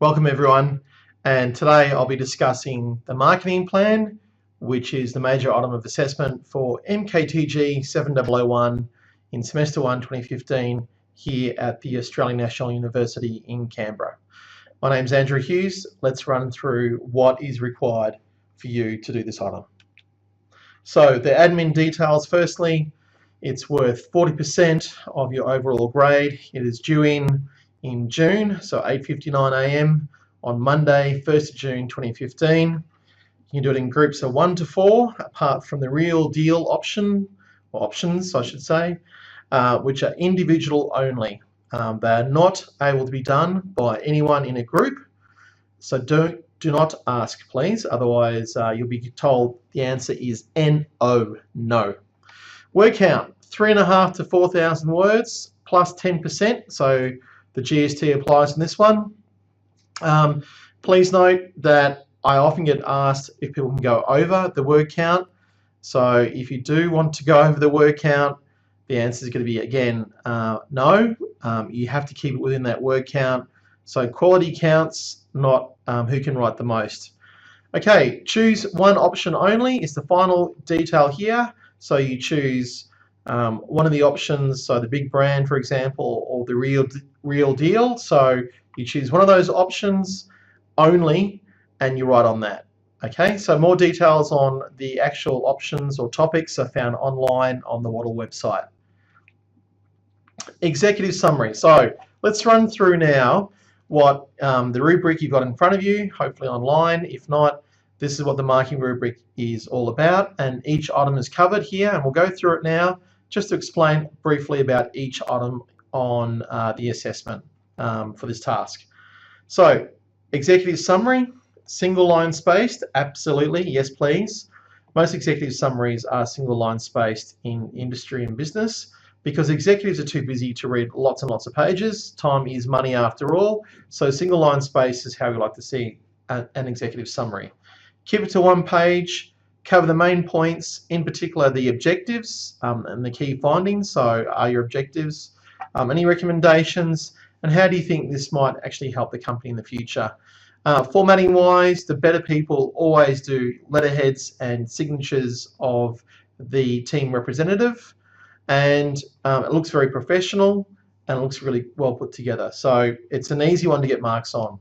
Welcome everyone, and today I'll be discussing the marketing plan, which is the major item of assessment for MKTG 7001 in Semester 1 2015 here at the Australian National University in Canberra. My name's Andrew Hughes. Let's run through what is required for you to do this item. So the admin details, firstly, it's worth 40% of your overall grade. It is due in June, so 8:59 a.m. on Monday, 1st of June 2015. You can do it in groups of 1 to 4, apart from the real deal options, I should say, which are individual only. They are not able to be done by anyone in a group, so do not ask, please. Otherwise, you'll be told the answer is no. Word count, 3,500 to 4,000 words plus 10%. So the GST applies in this one. Please note that I often get asked if people can go over the word count. So if you do want to go over the word count, the answer is going to be, again, no. You have to keep it within that word count. So quality counts, not who can write the most. Okay, choose one option only is the final detail here. So you choose one of the options, so the big brand, for example, or the real deal. So you choose one of those options only and you write on that. Okay, so more details on the actual options or topics are found online on the Wattle website. Executive summary. So let's run through now what the rubric you've got in front of you, hopefully online. If not, this is what the marking rubric is all about, and each item is covered here, and we'll go through it now just to explain briefly about each item on the assessment for this task. So, executive summary, single line spaced, absolutely, yes please. Most executive summaries are single line spaced in industry and business because executives are too busy to read lots and lots of pages. Time is money after all, so single line space is how we like to see an executive summary. Keep it to one page, cover the main points, in particular the objectives and the key findings. So are your objectives, any recommendations, and how do you think this might actually help the company in the future? Formatting wise, the better people always do letterheads and signatures of the team representative, and it looks very professional and it looks really well put together. So it's an easy one to get marks on.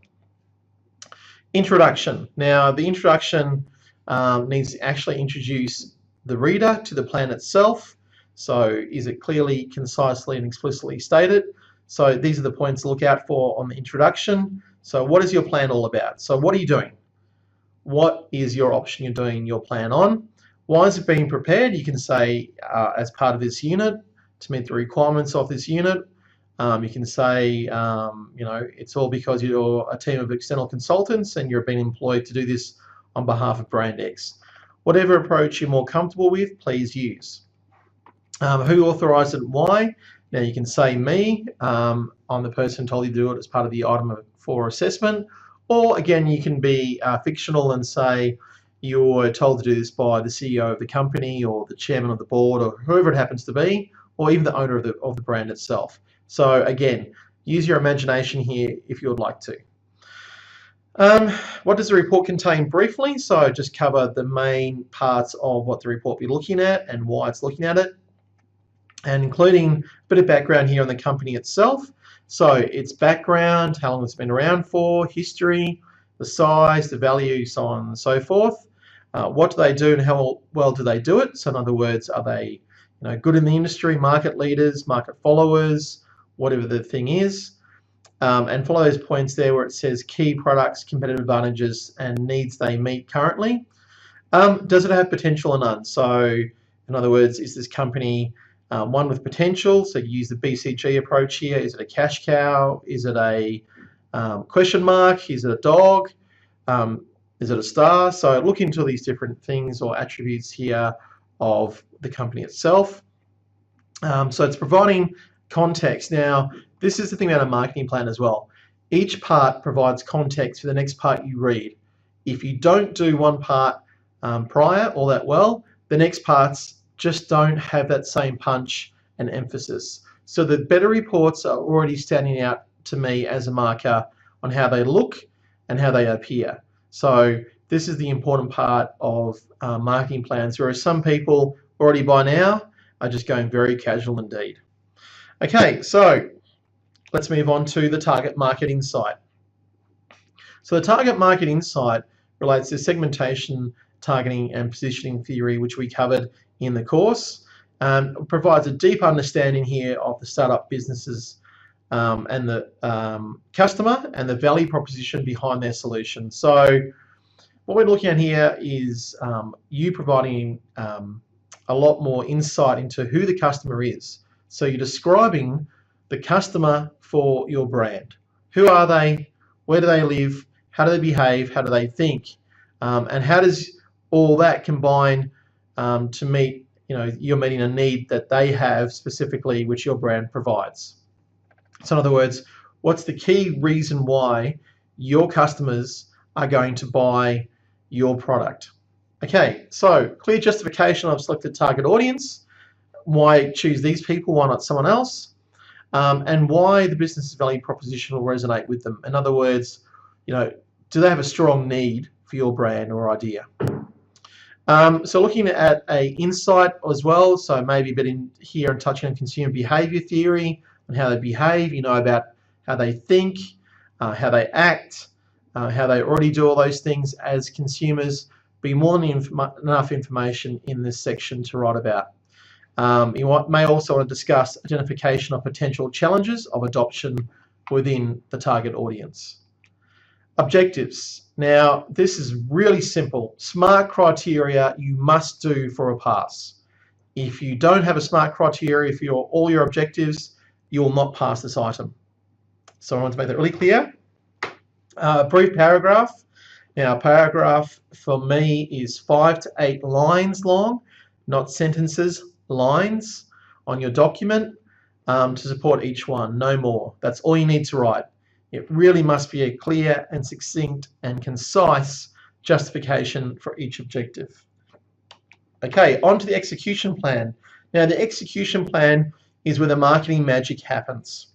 Introduction. Now the introduction needs to actually introduce the reader to the plan itself. So is it clearly, concisely and explicitly stated? So these are the points to look out for on the introduction. So what is your plan all about? So what are you doing? What is your option you're doing your plan on? Why is it being prepared? You can say as part of this unit to meet the requirements of this unit. You can say, it's all because you're a team of external consultants and you're being employed to do this on behalf of brand X. Whatever approach you're more comfortable with, please use. Who authorised it and why? Now you can say me, I'm the person who told you to do it as part of the item for assessment, or again you can be fictional and say you were told to do this by the CEO of the company or the chairman of the board or whoever it happens to be, or even the owner of the brand itself. So again, use your imagination here if you would like to. What does the report contain briefly? So just cover the main parts of what the report will be looking at and why it's looking at it, and including a bit of background here on the company itself. So its background, how long it's been around for, history, the size, the value, so on and so forth. What do they do and how well do they do it? So in other words, are they good in the industry, market leaders, market followers, whatever the thing is. And follow those points there where it says key products, competitive advantages, and needs they meet currently. Does it have potential or none? So in other words, is this company one with potential? So you use the BCG approach here. Is it a cash cow? Is it a question mark? Is it a dog? Is it a star? So look into these different things or attributes here of the company itself. So it's providing context. Now, this is the thing about a marketing plan as well. Each part provides context for the next part you read. If you don't do one part prior all that well, the next parts just don't have that same punch and emphasis. So the better reports are already standing out to me as a marker on how they look and how they appear. So this is the important part of marketing plans, whereas some people already by now are just going very casual indeed. Okay, so let's move on to the target market insight. So the target market insight relates to segmentation, targeting, and positioning theory, which we covered in the course. Provides a deep understanding here of the startup businesses and the customer and the value proposition behind their solution. So what we're looking at here is you providing a lot more insight into who the customer is. So you're describing the customer for your brand. Who are they? Where do they live? How do they behave? How do they think? And how does all that combine to meet, you're meeting a need that they have specifically, which your brand provides. So in other words, what's the key reason why your customers are going to buy your product? Okay, so clear justification. I've selected target audience. Why choose these people? Why not someone else? And why the business value proposition will resonate with them. In other words, do they have a strong need for your brand or idea? So looking at a insight as well, so maybe a bit in here and touching on consumer behavior theory and how they behave, about how they think, how they act, how they already do all those things as consumers. Be more than enough information in this section to write about. You may also want to discuss identification of potential challenges of adoption within the target audience. Objectives. Now, this is really simple. SMART criteria you must do for a pass. If you don't have a SMART criteria for all your objectives, you will not pass this item. So I want to make that really clear. Brief paragraph. Now, a paragraph for me is 5 to 8 lines long, not sentences, lines on your document to support each one, no more. That's all you need to write. It really must be a clear and succinct and concise justification for each objective. Okay, on to the execution plan. Now, the execution plan is where the marketing magic happens.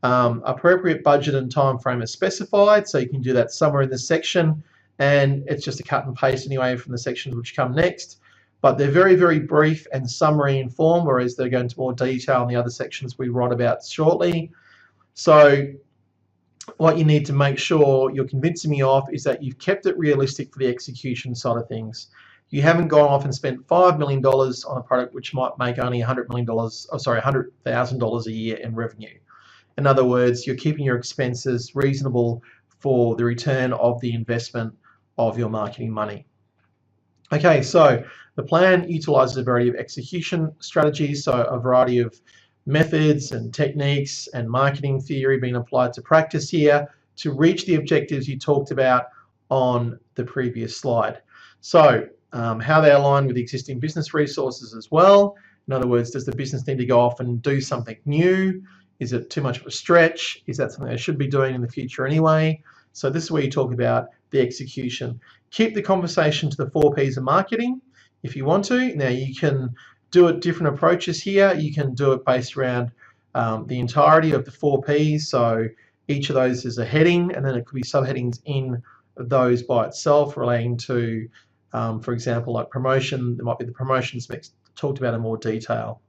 Appropriate budget and time frame is specified, so you can do that somewhere in this section, and it's just a cut and paste anyway from the sections which come next. But they're very, very brief and summary in form, whereas they go into more detail in the other sections we write about shortly. So what you need to make sure you're convincing me of is that you've kept it realistic for the execution side of things. You haven't gone off and spent $5 million on a product which might make only $100,000 a year in revenue. In other words, you're keeping your expenses reasonable for the return of the investment of your marketing money. Okay, so the plan utilizes a variety of execution strategies, so a variety of methods and techniques and marketing theory being applied to practice here to reach the objectives you talked about on the previous slide. So how they align with existing business resources as well. In other words, does the business need to go off and do something new? Is it too much of a stretch? Is that something they should be doing in the future anyway? So this is where you talk about the execution. Keep the conversation to the 4 Ps of marketing if you want to. Now you can do it different approaches here. You can do it based around the entirety of the 4 Ps. So each of those is a heading, and then it could be subheadings in those by itself relating to, for example, like promotion. There might be the promotions mix talked about in more detail.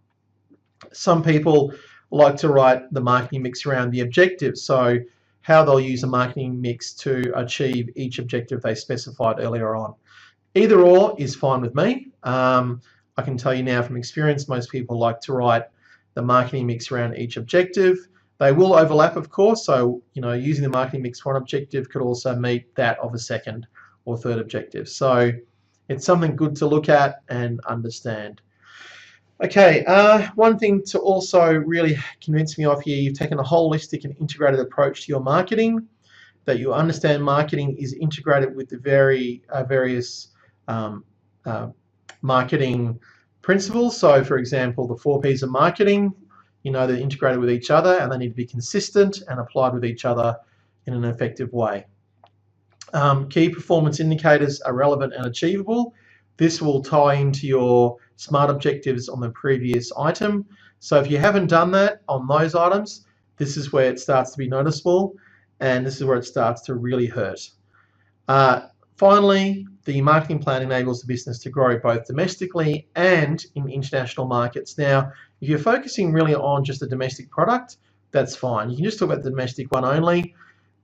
Some people like to write the marketing mix around the objectives. So how they'll use a marketing mix to achieve each objective they specified earlier on. Either or is fine with me. I can tell you now from experience, most people like to write the marketing mix around each objective. They will overlap, of course, so using the marketing mix for one objective could also meet that of a second or third objective. So it's something good to look at and understand. Okay, one thing to also really convince me of here, you've taken a holistic and integrated approach to your marketing, that you understand marketing is integrated with the various marketing principles. So for example, the 4 Ps of marketing, they're integrated with each other and they need to be consistent and applied with each other in an effective way. Key performance indicators are relevant and achievable. This will tie into your SMART objectives on the previous item. So if you haven't done that on those items, this is where it starts to be noticeable, and this is where it starts to really hurt. Finally, the marketing plan enables the business to grow both domestically and in international markets. Now, if you're focusing really on just the domestic product, that's fine. You can just talk about the domestic one only.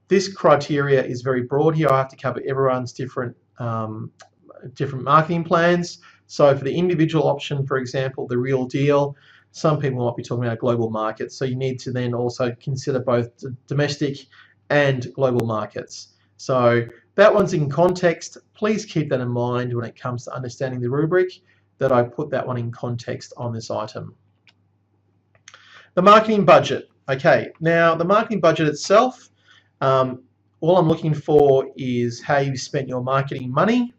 This criteria is very broad here. I have to cover everyone's different marketing plans. So for the individual option, for example, the real deal, some people might be talking about global markets. So you need to then also consider both domestic and global markets. So that one's in context. Please keep that in mind when it comes to understanding the rubric, that I put that one in context on this item. The marketing budget. Okay, now the marketing budget itself, all I'm looking for is how you've spent your marketing money.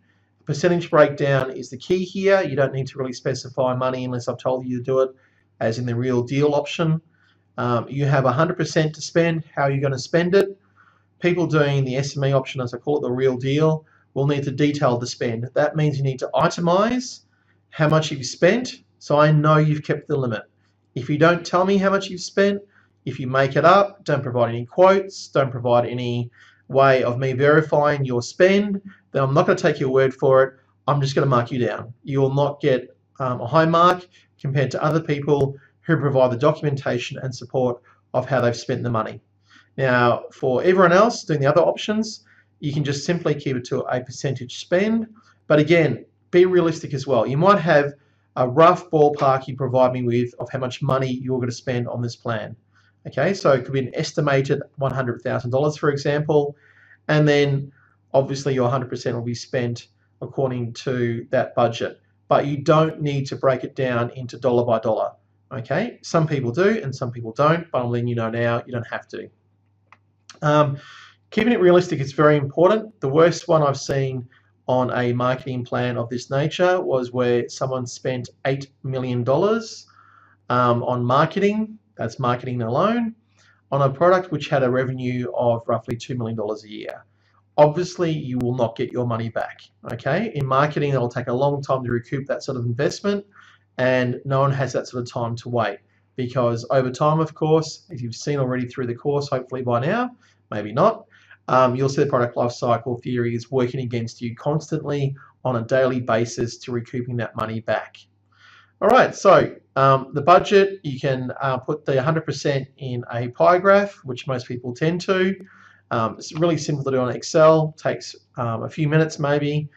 Percentage breakdown is the key here. You don't need to really specify money unless I've told you to do it, as in the real deal option. You have 100% to spend. How are you going to spend it? People doing the SME option, as I call it, the real deal, will need to detail the spend. That means you need to itemize how much you've spent, so I know you've kept the limit. If you don't tell me how much you've spent, if you make it up, don't provide any quotes, don't provide any way of me verifying your spend, then I'm not going to take your word for it. I'm just going to mark you down. You will not get a high mark compared to other people who provide the documentation and support of how they've spent the money. Now, for everyone else doing the other options, you can just simply keep it to a percentage spend. But again, be realistic as well. You might have a rough ballpark you provide me with of how much money you're going to spend on this plan. Okay, so it could be an estimated $100,000, for example, and then obviously your 100% will be spent according to that budget. But you don't need to break it down into dollar by dollar. Okay, some people do and some people don't, but I'm letting you know now you don't have to. Keeping it realistic is very important. The worst one I've seen on a marketing plan of this nature was where someone spent $8 million on marketing, that's marketing alone, on a product which had a revenue of roughly $2 million a year. Obviously, you will not get your money back. Okay, in marketing, it'll take a long time to recoup that sort of investment, and no one has that sort of time to wait, because over time, of course, if you've seen already through the course, hopefully by now, maybe not, you'll see the product life cycle theory is working against you constantly on a daily basis to recouping that money back. All right, so the budget, you can put the 100% in a pie graph, which most people tend to. It's really simple to do on Excel, takes a few minutes maybe.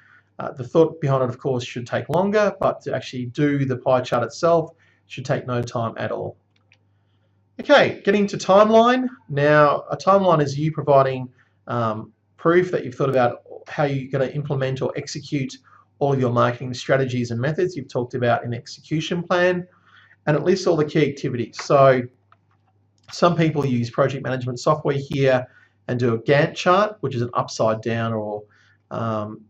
The thought behind it, of course, should take longer, but to actually do the pie chart itself should take no time at all. Okay, getting to timeline. Now, a timeline is you providing proof that you've thought about how you're going to implement or execute all of your marketing strategies and methods you've talked about in the execution plan, and it lists all the key activities. So some people use project management software here and do a Gantt chart, which is an upside down, or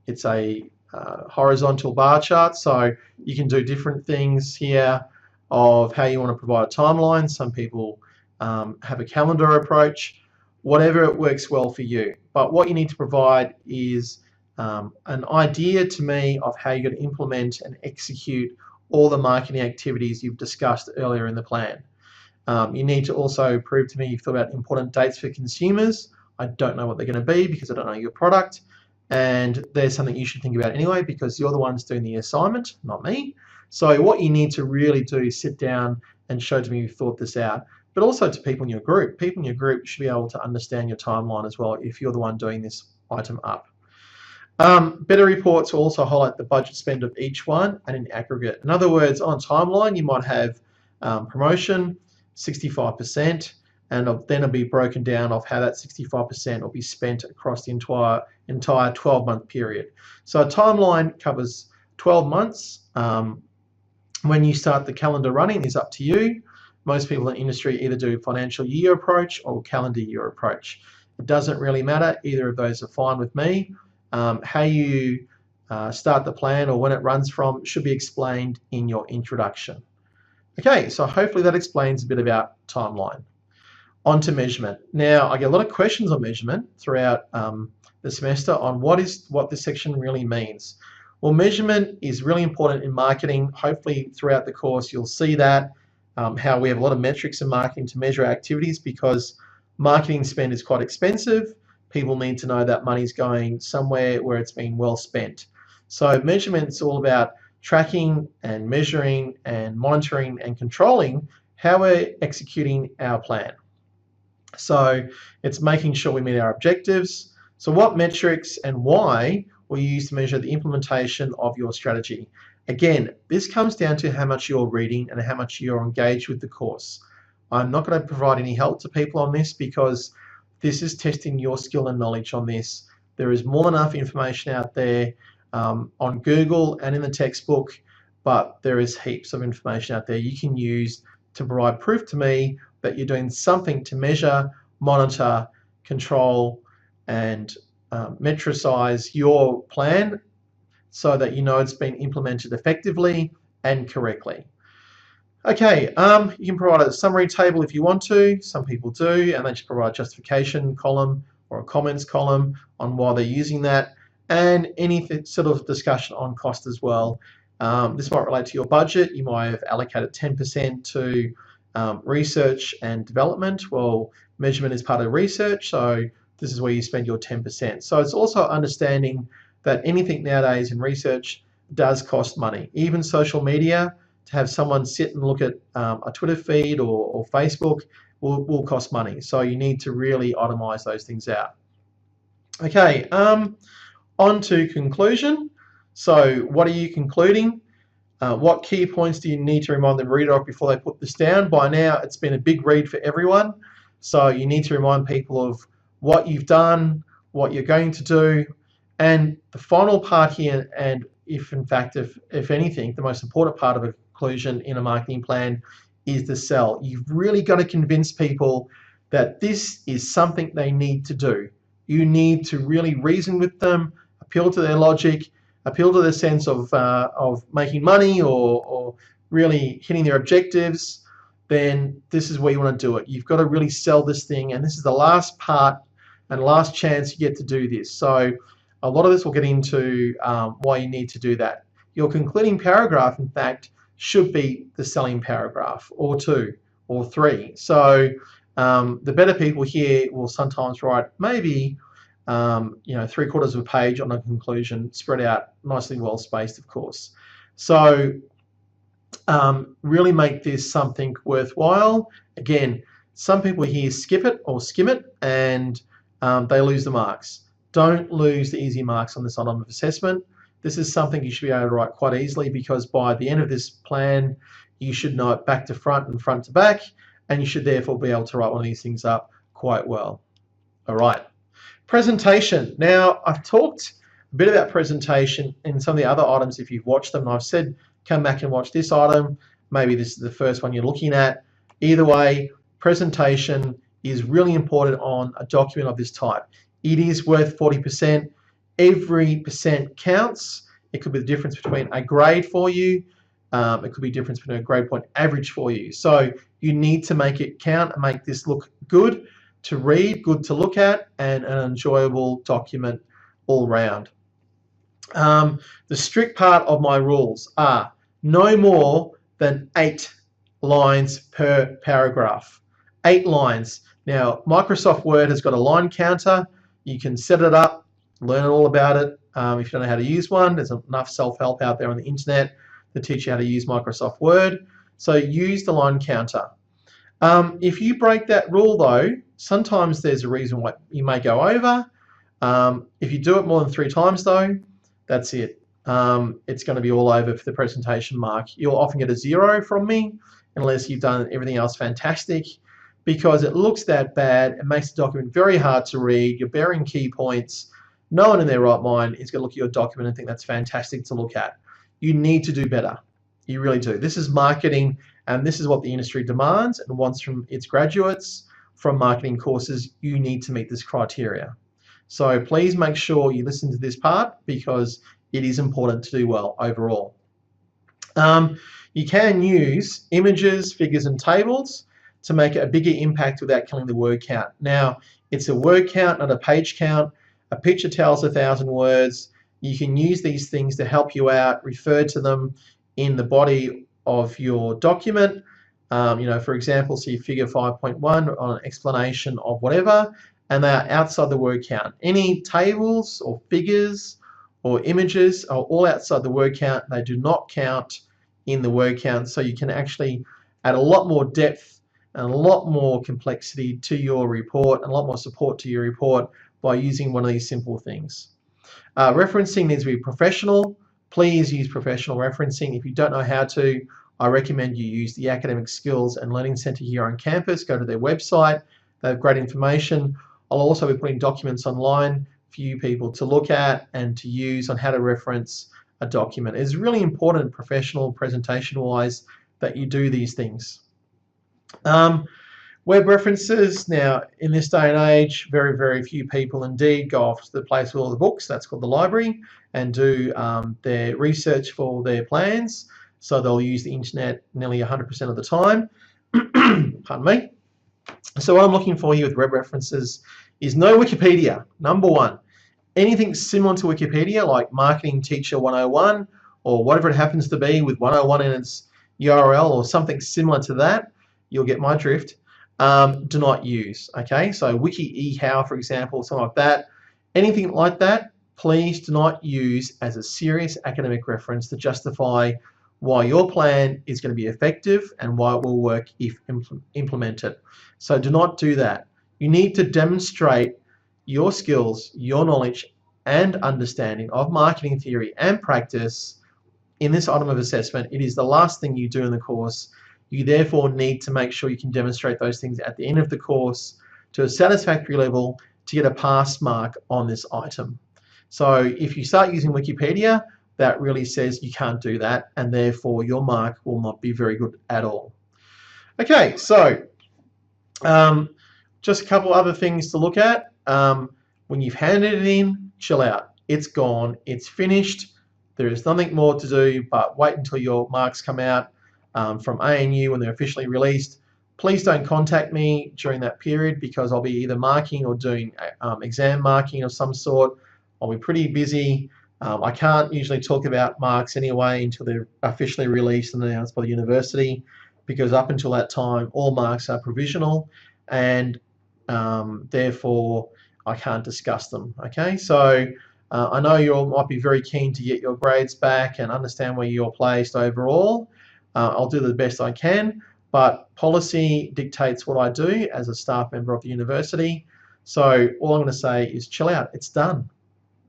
it's a horizontal bar chart. So you can do different things here of how you want to provide a timeline. Some people have a calendar approach, whatever it works well for you. But what you need to provide is an idea to me of how you're going to implement and execute all the marketing activities you've discussed earlier in the plan. You need to also prove to me you've thought about important dates for consumers. I don't know what they're going to be because I don't know your product, and there's something you should think about anyway because you're the ones doing the assignment, not me. So what you need to really do is sit down and show to me you've thought this out, but also to people in your group. People in your group should be able to understand your timeline as well if you're the one doing this item up. Better reports will also highlight the budget spend of each one and in aggregate. In other words, on timeline, you might have promotion, 65%, and then it'll be broken down of how that 65% will be spent across the entire 12-month period. So a timeline covers 12 months. When you start the calendar running is up to you. Most people in the industry either do financial year approach or calendar year approach. It doesn't really matter. Either of those are fine with me. How you start the plan or when it runs from should be explained in your introduction. Okay, so hopefully that explains a bit about timeline. On to measurement. Now, I get a lot of questions on measurement throughout the semester on what this section really means. Well, measurement is really important in marketing. Hopefully throughout the course you'll see that, how we have a lot of metrics in marketing to measure our activities because marketing spend is quite expensive. people need to know that money's going somewhere where it's been well spent. So measurement's all about tracking and measuring and monitoring and controlling how we're executing our plan. So it's making sure we meet our objectives. So what metrics and why will you use to measure the implementation of your strategy? Again, this comes down to how much you're reading and how much you're engaged with the course. I'm not going to provide any help to people on this because this is testing your skill and knowledge on this. There is more than enough information out there on Google and in the textbook, but there is heaps of information out there you can use to provide proof to me that you're doing something to measure, monitor, control, and metricize your plan so that you know it's been implemented effectively and correctly. Okay, you can provide a summary table if you want to. Some people do, and they just provide a justification column or a comments column on why they're using that, and any sort of discussion on cost as well. This might relate to your budget. You might have allocated 10% to research and development. Well, measurement is part of research, so this is where you spend your 10%. So it's also understanding that anything nowadays in research does cost money. Even social media, to have someone sit and look at a Twitter feed or Facebook will cost money. So you need to really itemize those things out. Okay, on to conclusion. So what are you concluding? What key points do you need to remind the reader of before they put this down? By now, it's been a big read for everyone. So you need to remind people of what you've done, what you're going to do, and the final part here, and if in fact, if anything, the most important part of a conclusion in a marketing plan is the sell. You've really got to convince people that this is something they need to do. You need to really reason with them, appeal to their logic, appeal to their sense of making money or really hitting their objectives. Then this is where you want to do it. You've got to really sell this thing, and this is the last part and last chance you get to do this. So a lot of this will get into why you need to do that. Your concluding paragraph, in fact, should be the selling paragraph, or 2 or 3. So the better people here will sometimes write maybe 3/4 of a page on a conclusion, spread out nicely, well spaced, of course. So really make this something worthwhile. Again, some people here skip it or skim it, and they lose the marks. Don't lose the easy marks on this item of assessment. This is something you should be able to write quite easily, because by the end of this plan, you should know it back to front and front to back, and you should therefore be able to write one of these things up quite well. All right. Presentation. Now, I've talked a bit about presentation in some of the other items if you've watched them. I've said come back and watch this item. Maybe this is the first one you're looking at. Either way, presentation is really important on a document of this type. It is worth 40%. Every percent counts. It could be the difference between a grade for you. It could be the difference between a grade point average for you. So you need to make it count and make this look good to read, good to look at, and an enjoyable document all round. The strict part of my rules are no more than 8 lines per paragraph. 8 lines. Now, Microsoft Word has got a line counter. You can set it up, learn all about it. If you don't know how to use one, there's enough self-help out there on the internet to teach you how to use Microsoft Word. So use the line counter. If you break that rule though, sometimes there's a reason why you may go over. If you do it more than 3 times though, that's it. It's going to be all over for the presentation mark. You'll often get a 0 from me unless you've done everything else fantastic, because it looks that bad. It makes the document very hard to read. You're burying key points. No one in their right mind is going to look at your document and think that's fantastic to look at. You need to do better. You really do. This is marketing, and this is what the industry demands and wants from its graduates from marketing courses. You need to meet this criteria. So please make sure you listen to this part, because it is important to do well overall. You can use images, figures, and tables to make a bigger impact without killing the word count. Now, it's a word count, not a page count. A picture tells 1,000 words. You can use these things to help you out, refer to them in the body of your document. For example, see figure 5.1 on an explanation of whatever, and they are outside the word count. Any tables or figures or images are all outside the word count. They do not count in the word count, so you can actually add a lot more depth and a lot more complexity to your report and a lot more support to your report by using one of these simple things. Referencing needs to be professional. Please use professional referencing. If you don't know how to, I recommend you use the Academic Skills and Learning Centre here on campus. Go to their website. They have great information. I'll also be putting documents online for you people to look at and to use on how to reference a document. It's really important, professional, presentation-wise, that you do these things. Web references. Now, in this day and age, very, very few people indeed go off to the place with all the books, that's called the library, and do their research for their plans. So they'll use the internet nearly 100% of the time. Pardon me. So what I'm looking for here with web references is no Wikipedia, number one. Anything similar to Wikipedia, like Marketing Teacher 101, or whatever it happens to be with 101 in its URL, or something similar to that, you'll get my drift. Do not use. Okay, so Wiki eHow, for example, something like that. Anything like that, please do not use as a serious academic reference to justify why your plan is going to be effective and why it will work if implemented. So do not do that. You need to demonstrate your skills, your knowledge and understanding of marketing theory and practice in this item of assessment. It is the last thing you do in the course. You therefore need to make sure you can demonstrate those things at the end of the course to a satisfactory level to get a pass mark on this item. So if you start using Wikipedia, that really says you can't do that, and therefore your mark will not be very good at all. Okay, so just a couple other things to look at. When you've handed it in, chill out. It's gone, it's finished. There is nothing more to do but wait until your marks come out from ANU when they're officially released. Please don't contact me during that period because I'll be either marking or doing exam marking of some sort. I'll be pretty busy. I can't usually talk about marks anyway until they're officially released and announced by the university, because up until that time all marks are provisional, and therefore I can't discuss them. Okay, so I know you all might be very keen to get your grades back and understand where you're placed overall. I'll do the best I can, but policy dictates what I do as a staff member of the university. So all I'm going to say is chill out. It's done.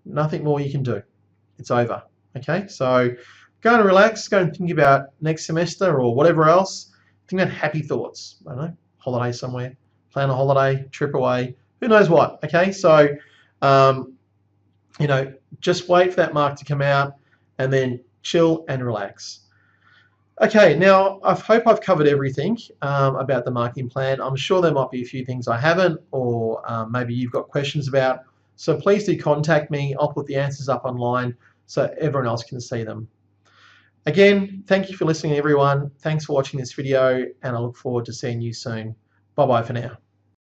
Nothing more you can do. It's over. Okay, so go and relax. Go and think about next semester or whatever else. Think about happy thoughts. I don't know, holiday somewhere, plan a holiday, trip away, who knows what. Okay, so you know, just wait for that mark to come out and then chill and relax. Okay, now I hope I've covered everything about the marketing plan. I'm sure there might be a few things I haven't, or maybe you've got questions about. So please do contact me. I'll put the answers up online so everyone else can see them. Again, thank you for listening, everyone. Thanks for watching this video, and I look forward to seeing you soon. Bye-bye for now.